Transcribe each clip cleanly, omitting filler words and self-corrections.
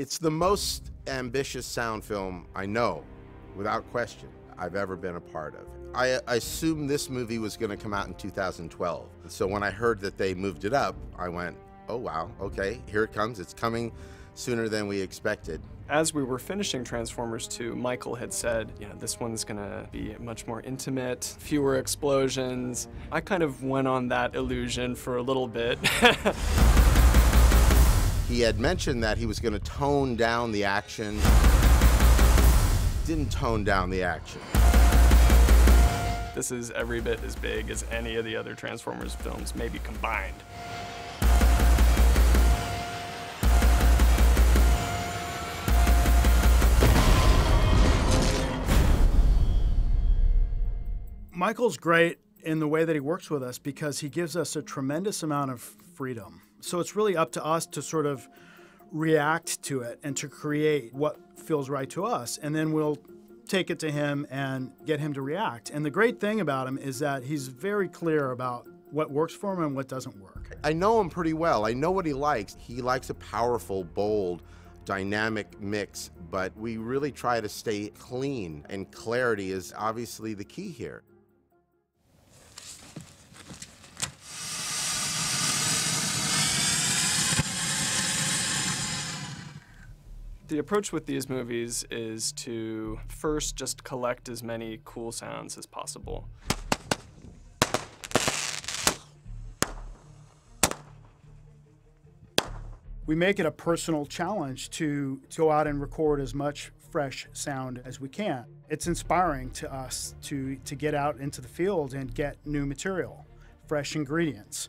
It's the most ambitious sound film I know, without question, I've ever been a part of. I assumed this movie was going to come out in 2012. So when I heard that they moved it up, I went, oh wow, okay, here it comes. It's coming sooner than we expected. As we were finishing Transformers 2, Michael had said, this one's gonna be much more intimate, fewer explosions. I kind of went on that illusion for a little bit. He had mentioned that he was going to tone down the action. Didn't tone down the action. This is every bit as big as any of the other Transformers films, maybe combined. Michael's great in the way that he works with us because he gives us a tremendous amount of freedom. So it's really up to us to sort of react to it and to create what feels right to us. And then we'll take it to him and get him to react. And the great thing about him is that he's very clear about what works for him and what doesn't work. I know him pretty well. I know what he likes. He likes a powerful, bold, dynamic mix, but we really try to stay clean, and clarity is obviously the key here. The approach with these movies is to first just collect as many cool sounds as possible. We make it a personal challenge to go out and record as much fresh sound as we can. It's inspiring to us to get out into the field and get new material, fresh ingredients.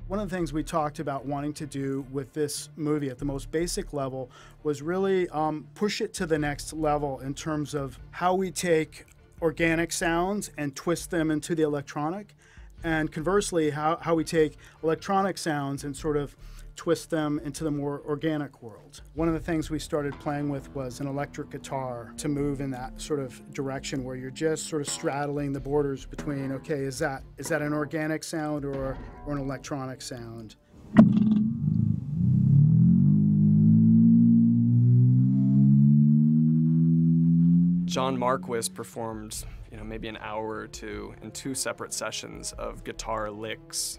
One of the things we talked about wanting to do with this movie at the most basic level was really push it to the next level in terms of how we take organic sounds and twist them into the electronic, and conversely, how we take electronic sounds and sort of twist them into the more organic world. One of the things we started playing with was an electric guitar to move in that sort of direction where you're just sort of straddling the borders between, okay, is that an organic sound or an electronic sound? John Marquis performed, maybe an hour or two in 2 separate sessions of guitar licks.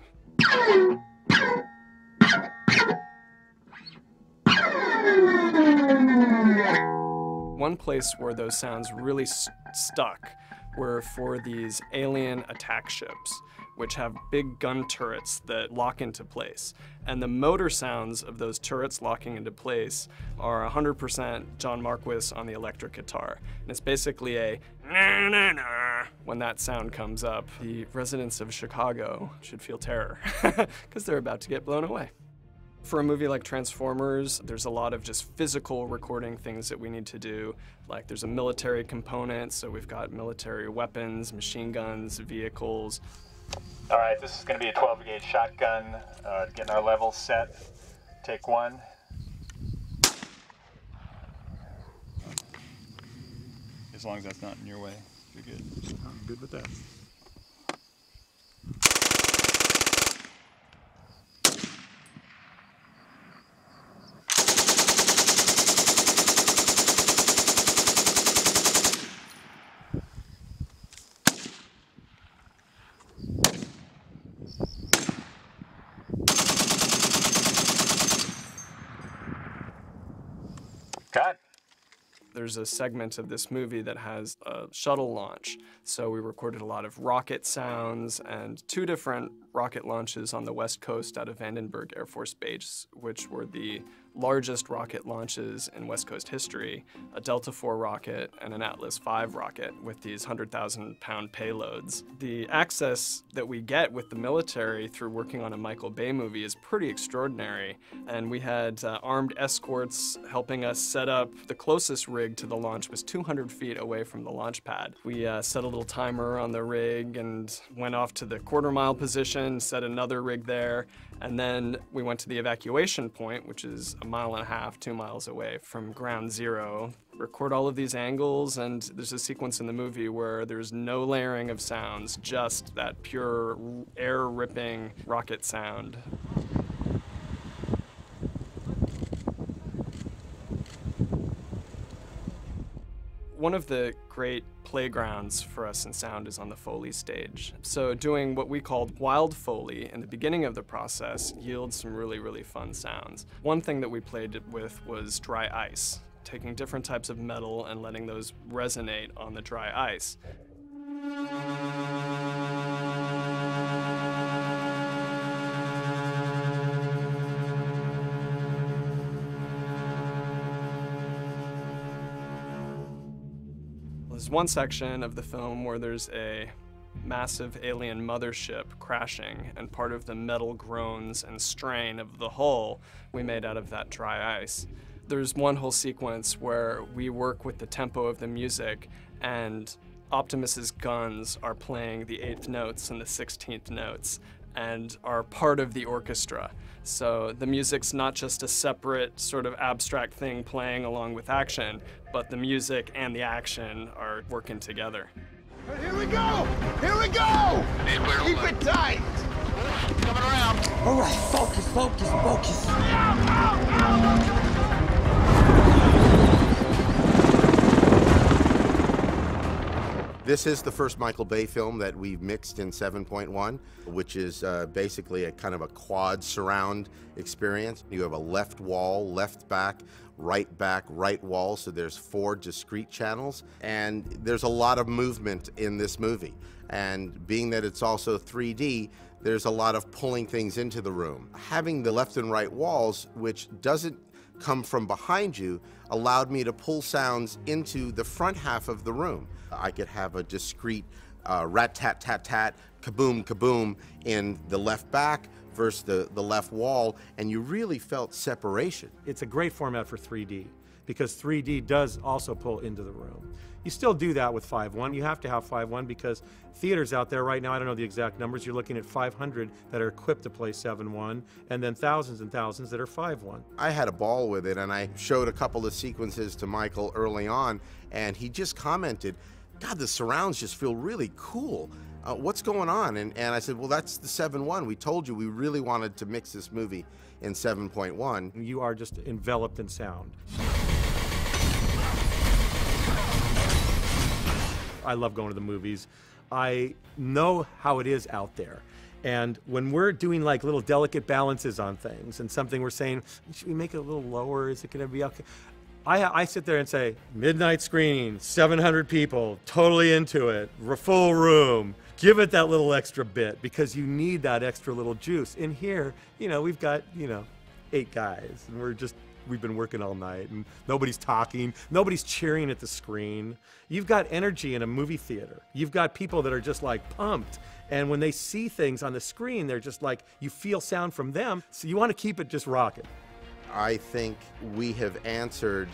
One place where those sounds really stuck were for these alien attack ships, which have big gun turrets that lock into place. And the motor sounds of those turrets locking into place are 100% John Marquis on the electric guitar. And it's basically a na na na. When that sound comes up, the residents of Chicago should feel terror because they're about to get blown away. For a movie like Transformers, there's a lot of just physical recording things that we need to do. Like there's a military component, so we've got military weapons, machine guns, vehicles. All right, this is going to be a 12-gauge shotgun. Getting our levels set. Take 1. As long as that's not in your way, you're good. I'm good with that. Cut. There's a segment of this movie that has a shuttle launch. So we recorded a lot of rocket sounds and 2 different rocket launches on the West Coast out of Vandenberg Air Force Base, which were the largest rocket launches in West Coast history, a Delta IV rocket and an Atlas V rocket with these 100,000-pound payloads. The access that we get with the military through working on a Michael Bay movie is pretty extraordinary, and we had armed escorts helping us set up. The closest rig to the launch was 200 feet away from the launch pad. We set a little timer on the rig and went off to the quarter-mile position, set another rig there, and then we went to the evacuation point, which is 1.5 miles, 2 miles away from ground zero. Record all of these angles, and there's a sequence in the movie where there's no layering of sounds, just that pure air-ripping rocket sound. One of the great playgrounds for us in sound is on the Foley stage. So doing what we called wild Foley in the beginning of the process yields some really, really fun sounds. One thing that we played with was dry ice, taking different types of metal and letting those resonate on the dry ice. There's one section of the film where there's a massive alien mothership crashing, and part of the metal groans and strain of the hull we made out of that dry ice. There's one whole sequence where we work with the tempo of the music, and Optimus's guns are playing the 8th notes and the 16th notes and are part of the orchestra. So the music's not just a separate sort of abstract thing playing along with action, but the music and the action are working together. Here we go! Here we go! Keep it tight! Coming around. All right, focus, focus, focus. This is the first Michael Bay film that we've mixed in 7.1, which is basically a kind of a quad surround experience. You have a left wall, left back, right wall, so there's 4 discrete channels, and there's a lot of movement in this movie. And being that it's also 3D, there's a lot of pulling things into the room. Having the left and right walls, which doesn't come from behind you, allowed me to pull sounds into the front half of the room. I could have a discrete rat-tat-tat-tat, kaboom-kaboom in the left back versus the left wall, and you really felt separation. It's a great format for 3D because 3D does also pull into the room. You still do that with 5.1. You have to have 5.1 because theaters out there right now, I don't know the exact numbers, you're looking at 500 that are equipped to play 7.1 and then thousands and thousands that are 5.1. I had a ball with it, and I showed a couple of sequences to Michael early on, and he just commented, God, the surrounds just feel really cool. What's going on? And I said, well, that's the 7.1. We told you we really wanted to mix this movie in 7.1. You are just enveloped in sound. I love going to the movies. I know how it is out there. And when we're doing like little delicate balances on things and something we're saying, should we make it a little lower? Is it going to be okay? I sit there and say, midnight screening, 700 people, totally into it, full room. Give it that little extra bit because you need that extra little juice. In here, you know, we've got, 8 guys and we've been working all night and nobody's talking, nobody's cheering at the screen. You've got energy in a movie theater. You've got people that are just like pumped. And when they see things on the screen, they're just like, you feel sound from them. So you want to keep it just rocking. I think we have answered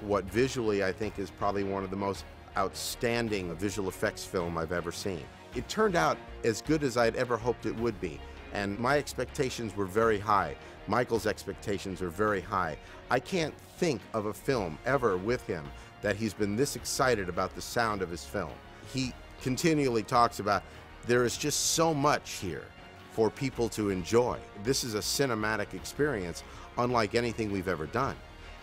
what visually I think is probably one of the most outstanding visual effects film I've ever seen. It turned out as good as I'd ever hoped it would be, and my expectations were very high. Michael's expectations are very high. I can't think of a film ever with him that he's been this excited about the sound of his film. He continually talks about there is just so much here for people to enjoy. This is a cinematic experience unlike anything we've ever done.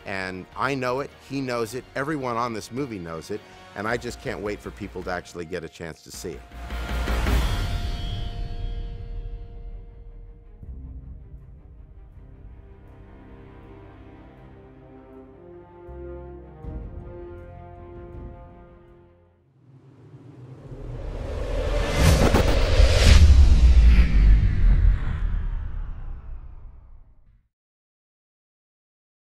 And I know it, he knows it, everyone on this movie knows it, and I just can't wait for people to actually get a chance to see it.